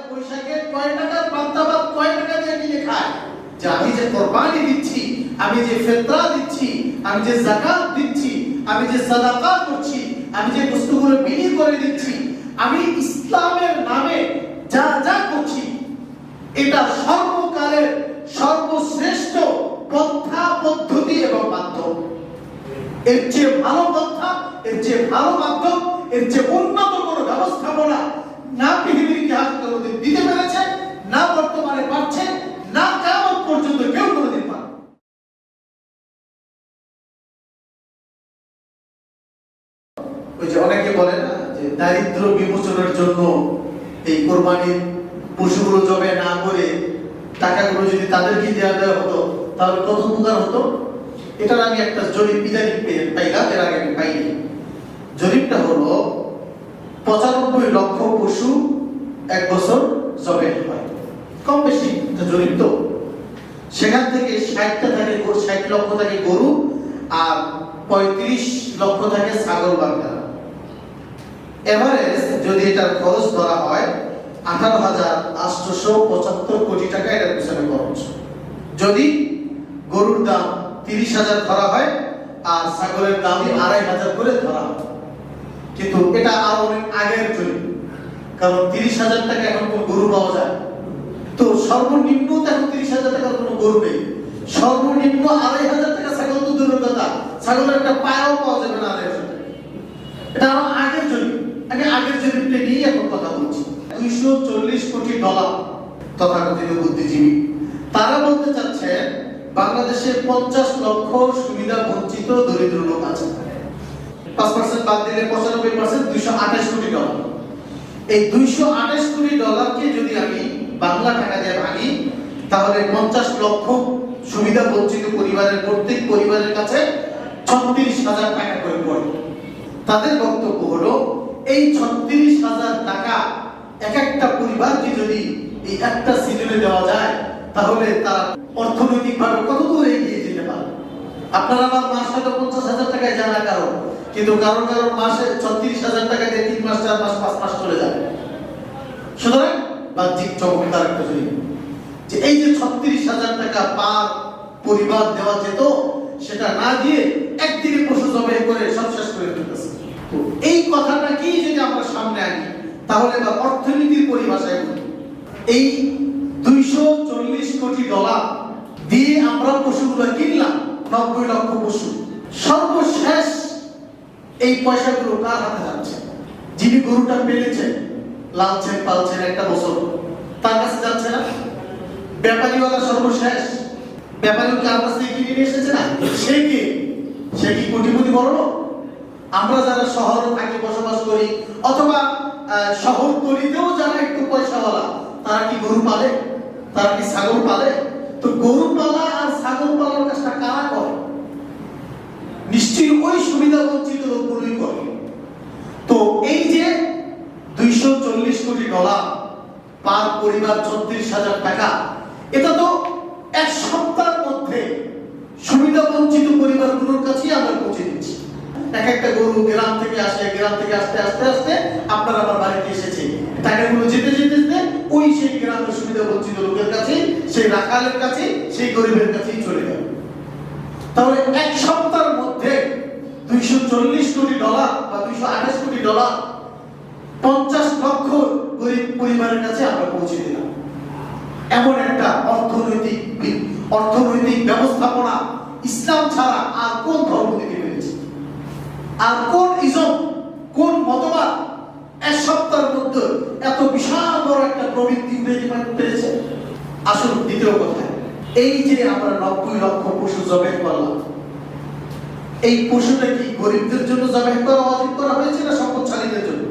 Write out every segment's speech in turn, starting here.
বৈশাখে কয় টাকার পান্তাভাত কয় টাকা দিয়ে কিনে খায়, যে আমি যে কোরবানি দিচ্ছি, আমি যে ফিতরা দিচ্ছি, আমি যে যাকাত দিচ্ছি, আমি যে সাদাকা করছি, আমি যে বস্তুগুলো বিলি করে দিচ্ছি, আমি ইসলামের নামে যা যা করছি, এটা সর্বকালের সর্বশ্রেষ্ঠ পন্থা পদ্ধতি এবং মাধ্যম। এর চেয়ে ভালো পন্থা, এর চেয়ে ভালো মাধ্যম, এর চেয়ে উন্নত কোনো ব্যবস্থাপনা না পৃথিবীর ইতিহাস কোনোদিন দিতে পেরেছে, না বর্তমানে পারছে, না কিয়ামত পর্যন্ত কেউ কোনোদিন পারবে। ওই যে অনেকে বলে না যে দারিদ্র বিমোচনের জন্য এই কোরবানির পশুগুলো জবে না করে টাকাগুলো যদি তাদেরকে দেওয়া হতো তাহলে কত উপকার হতো। এটার আমি একটা জরিপ ইদানিং পাইলাম, এর আগে আমি পাইনি। জরিপটা হলো 95 লক্ষ পশু এক বছর জবে হয়, কম বেশি জরিপ তো। সেখান থেকে 60 লক্ষ থাকে গরু আর 35 লক্ষ থাকে ছাগল বাগদা। এভারেজ যদি এটার খরচ ধরা হয় 18,875 কোটি টাকা এটার পিছনে খরচ। যদি গরুর দাম 30,000 ধরা হয় আর ছাগলের দামই 2,500 করে ধরা হয়, কিন্তু এটা আরো অনেক আগের জরিপ, কারণ 30,000 টাকা এখন কোন গরু পাওয়া যায়? তো সর্বনিম্ন তো এখন 30,000 টাকার কোনো গরু নেই, সর্বনিম্ন 2,500 টাকা ছাগল তো দূরের কথা, ছাগলের একটা পায়াও পাওয়া যাবে না 2,500 টাকা। এটা আরো আগের জরিপ, আগের জরিপটা নিয়ে এখন কথা বলছি। $240 কোটি তথাকথিত বুদ্ধিজীবী তারা বলতে চাচ্ছেন বাংলাদেশে 50 লক্ষ সুবিধা বঞ্চিত দরিদ্র লোক আছে। 5% বাদ দিলে 95%, $228 কোটি। এই $228 কোটি কে যদি আমি বাংলা টাকা দিয়ে ভাঙি তাহলে 50 লক্ষ সুবিধা বঞ্চিত পরিবারের প্রত্যেক পরিবারের কাছে 36,000 টাকা করে পড়ে। তাদের বক্তব্য হলো এই 36,000 টাকা এক একটা পরিবারকে যদি এই একটা সিজনে দেওয়া যায় তাহলে তারা অর্থনৈতিকভাবে কত দূর এগিয়ে যেতে পারে। আপনারা আমার মাসে 50,000 টাকায় জানা কারণ, কিন্তু কারণ মাসে 36,000 টাকা দিয়ে 3 মাস 4 মাস 5 মাস চলে যায়। সুতরাং বাহ্যিক চমৎকার একটা জিনিস যে এই যে 36,000 টাকা পার পরিবার দেওয়া যেত, সেটা না দিয়ে একদিনে পশু জবাই করে সব শেষ করে ফেলতেছে। তো এই কথাটা কি যদি আমরা সামনে আনি তাহলে বা অর্থনীতির পরিভাষায় বলি, এই $240 কোটি দিয়ে আমরা পশুগুলো কিনলাম, 90 লক্ষ পশু। সর্বশেষ এই পয়সাগুলো কার হাতে যাচ্ছে? যিনি গরুটা পেলেছেন, লালছেন পালছেন একটা বছর, তার কাছে যাচ্ছে না? ব্যাপারীওয়ালা সর্বশেষ, ব্যাপারীকে আমার কাছে কিনে নিয়ে এসেছে না, সে কি কোটিপতি বড় লোক? আমরা যারা শহরে থাকি, বসবাস করি, অথবা শহরতলিতেও যারা একটু পয়সাওয়ালা, তারা কি গরু পালে? তারা কি ছাগল পালে? তো গরু পালা আর ছাগল পালার কাজটা কারা করে? নিশ্চয়ই ওই সুবিধা বঞ্চিত লোকগুলোই করে। তো এই যে $240 কোটি পার পরিবার 36,000 টাকা, এটা তো এক সপ্তাহের মধ্যে সুবিধা বঞ্চিত পরিবারগুলোর কাছেই আমরা পৌঁছে দিচ্ছি। এক একটা গরু গ্রাম থেকে আসে, গ্রাম থেকে আস্তে আস্তে আস্তে আপনার আমার বাড়িতে এসেছে, টাকাগুলো যেতে যেতে যেতে ওই সেই গ্রামের সুবিধা বঞ্চিত লোকের কাছে, সেই রাখালের কাছে, সেই গরিবের কাছেই চলে গেল। তাহলে এক সপ্তাহের মধ্যে $240 কোটি বা $228 কোটি 50 লক্ষ গরিব পরিবারের কাছে আমরা পৌঁছে দিলাম। এমন একটা অর্থনৈতিক ব্যবস্থাপনা ইসলাম ছাড়া আর কোন ধর্ম থেকে পেয়েছে? আর কোন ইজম, কোন মতবাদ এক সপ্তাহের মধ্যে এত বিশাল বড় একটা প্রবৃত্তি উঠে পেরেছে? আসল দ্বিতীয় কথা, এই যে আমরা 90 লক্ষ পশু জবাই করলাম, এই পশুটা কি গরিবদের জন্য জবাই করা ওয়াজিব করা হয়েছে না সম্পদশালীদের জন্য?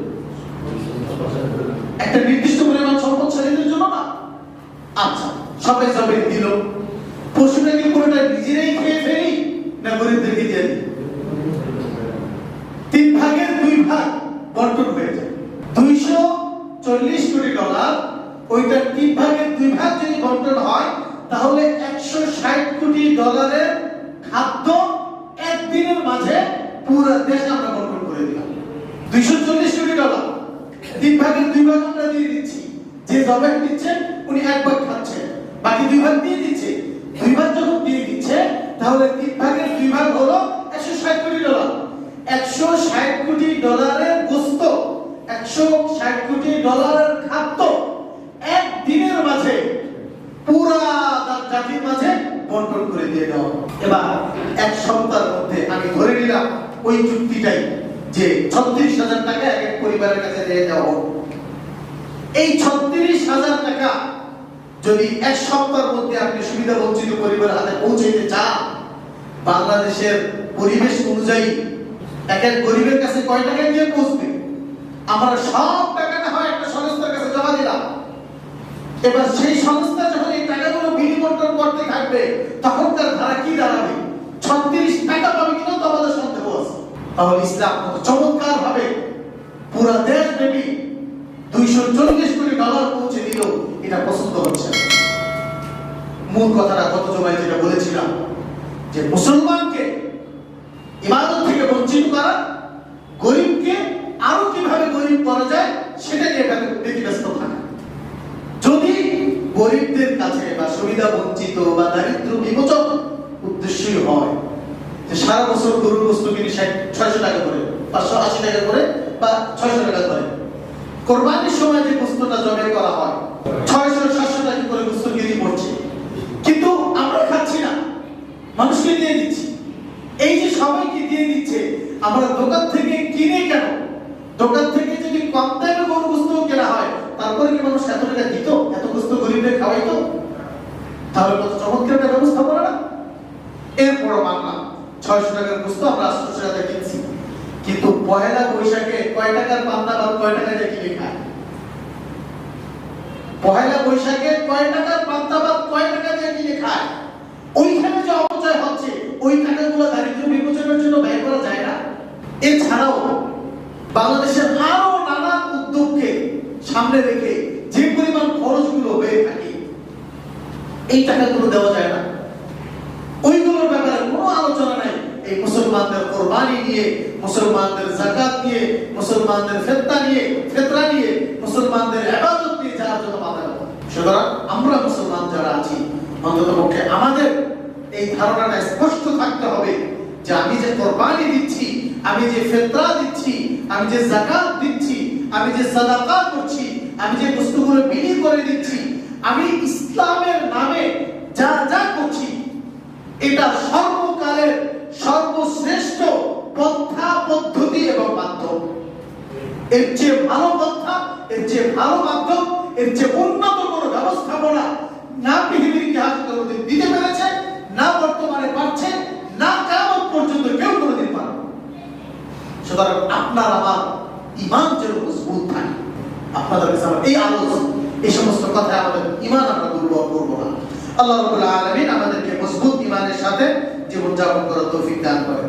একটা নির্দিষ্ট পরিমাণ সম্পদশালীদের জন্য না? আচ্ছা, সবাই জবাই দিল, পশুটা কি পুরোটা নিজেরাই খেয়ে ফেলি না গরিবদেরকে দিয়ে দিই? 3 ভাগের 2 ভাগ বন্টন হয়ে যায়। $240 কোটি, ওইটা 3 ভাগের 2 ভাগ যদি বন্টন হয় তাহলে $160 কোটি খাদ্য একদিনের মাঝে পুরো দেশ আমরা বন্টন করে দিলাম। $240 কোটি, 3 ভাগের 2 ভাগ আমরা দিয়ে দিচ্ছি। যে জবাই দিচ্ছে, উনি এক ভাগ খাচ্ছেন, বাকি 2 ভাগ দিয়ে দিচ্ছে। 2 ভাগ যখন দিয়ে দিচ্ছে, তাহলে 3 ভাগের 2 ভাগ হলো $160 কোটি। $160 কোটি গোশত, $160 কোটি খাদ্য একদিনের মাঝে পুরা জাতির মাঝে বন্টন করে দিয়ে দাও। এবার এক সপ্তাহের মধ্যে আমি ধরে নিলাম ওই চুক্তিটাই যে 36,000 টাকা এক পরিবারের কাছে দিয়ে দেওয়া। এই 36,000 টাকা যদি এক সপ্তাহের মধ্যে আপনি সুবিধা বঞ্চিত পরিবারের হাতে পৌঁছাইতে চান, বাংলাদেশের পরিবেশ অনুযায়ী এক এক গরিবের কাছে কয় টাকা দিয়ে পৌঁছবে? আমরা সব টাকাটা হয় একটা সংস্থার কাছে জমা দিলাম। এবার সেই সংস্থা যখন এই টাকাগুলো বিনিবন্টন করতে থাকবে, তখন তার ধারা কি দাঁড়াবে? 36 টাকা পাবে কিনা তো আমাদের সন্দেহ আছে। তাহলে ইসলাম কত চমৎকার ভাবে পুরো দেশব্যাপী $240 কোটি পৌঁছে দিল, এটা পছন্দ হচ্ছে না। মূল কথাটা গত জমায় যেটা বলেছিলাম যে মুসলমানকে ইবাদত থেকে বঞ্চিত করা, গরিবকে আরো কিভাবে গরিব করা যায় সেটা নিয়ে ব্যতিব্যস্ত থাকা। যদি গরিবদের কাছে বা সুবিধা বঞ্চিত বা দারিদ্র বিমোচন উদ্দেশ্যই হয় যে সারা বছর গরুর গোশত কিনে 600 টাকা করে, 580 টাকা করে বা 600 টাকা করে, কোরবানির সময় যে গোশতটা জবাই করা হয় 600-700 টাকা করে গোশত কেজি পড়ছে, কিন্তু আমরা খাচ্ছি না, মানুষকে দিয়ে দিচ্ছি। এই যে সবাইকে দিয়ে দিচ্ছে, আমরা দোকান থেকে কিনে কেন? দোকান থেকে যদি কম দামে গরুর গোশত কেনা হয়, তারপরে কি মানুষ এত টাকা দিত? এত গোশত গরিবদের খাওয়াইতো? তাহলে কত চমৎকার একটা ব্যবস্থা করা না? এরপর বাংলা 600 টাকার গোশত আমরা 800 টাকা কিনছি, কিন্তু পয়লা বৈশাখে কয় টাকার পান্তা ভাত কয় টাকা দিয়ে কিনে খায়? পয়লা বৈশাখে কয় টাকার পান্তা ভাত কয় টাকা দিয়ে কিনে খায়? ওইখানে যে অপচয় হচ্ছে, ওই টাকাগুলো দারিদ্র বিমোচনের জন্য ব্যয় করা যায় না? এছাড়াও বাংলাদেশের আরো নানা উদ্যোগকে সামনে রেখে যে পরিমাণ খরচগুলো হয়ে থাকে, এই টাকাগুলো দেওয়া যায় না? ওইগুলোর ব্যাপারে কোনো আলোচনা নাই। এই মুসলমানদের কোরবানি নিয়ে, মুসলমানদের যাকাত নিয়ে, মুসলমানদের ফিতরা নিয়ে, মুসলমানদের ইবাদত নিয়ে যারা যত মাথা ব্যথা। সুতরাং আমরা মুসলমান যারা আছি, অন্ততপক্ষে আমাদের এই ধারণাটা স্পষ্ট থাকতে হবে যে আমি যে কোরবানি দিচ্ছি, আমি যে ফিতরা দিচ্ছি, আমি যে যাকাত দিচ্ছি, আমি যে সাদাকা করছি, আমি যে বস্তুগুলো বিলি করে দিচ্ছি, আমি ইসলামের নামে যা যা করছি, এটা সর্বকালের সর্বশ্রেষ্ঠ পন্থা পদ্ধতি এবং মাধ্যম। এর চেয়ে ভালো পন্থা, এর চেয়ে ভালো মাধ্যম, এর চেয়ে উন্নত কোনো ব্যবস্থাপনা না পৃথিবীর ইতিহাসে কোনোদিন দিতে পেরেছে, না বর্তমানে পাচ্ছে, না কিয়ামত পর্যন্ত কেউ কোনোদিন পারবে। সুতরাং আপনার আমার ঈমান যেন মজবুত থাকে। আপনাদের কাছে আমার এই আলোচনা, এই সমস্ত কথা আমাদের ঈমান আমরা দুর্বল করব না। আল্লাহ রাব্বুল আলামিন আমাদেরকে মজবুত ঈমানের সাথে জীবনযাপন করার তৌফিক দান করেন।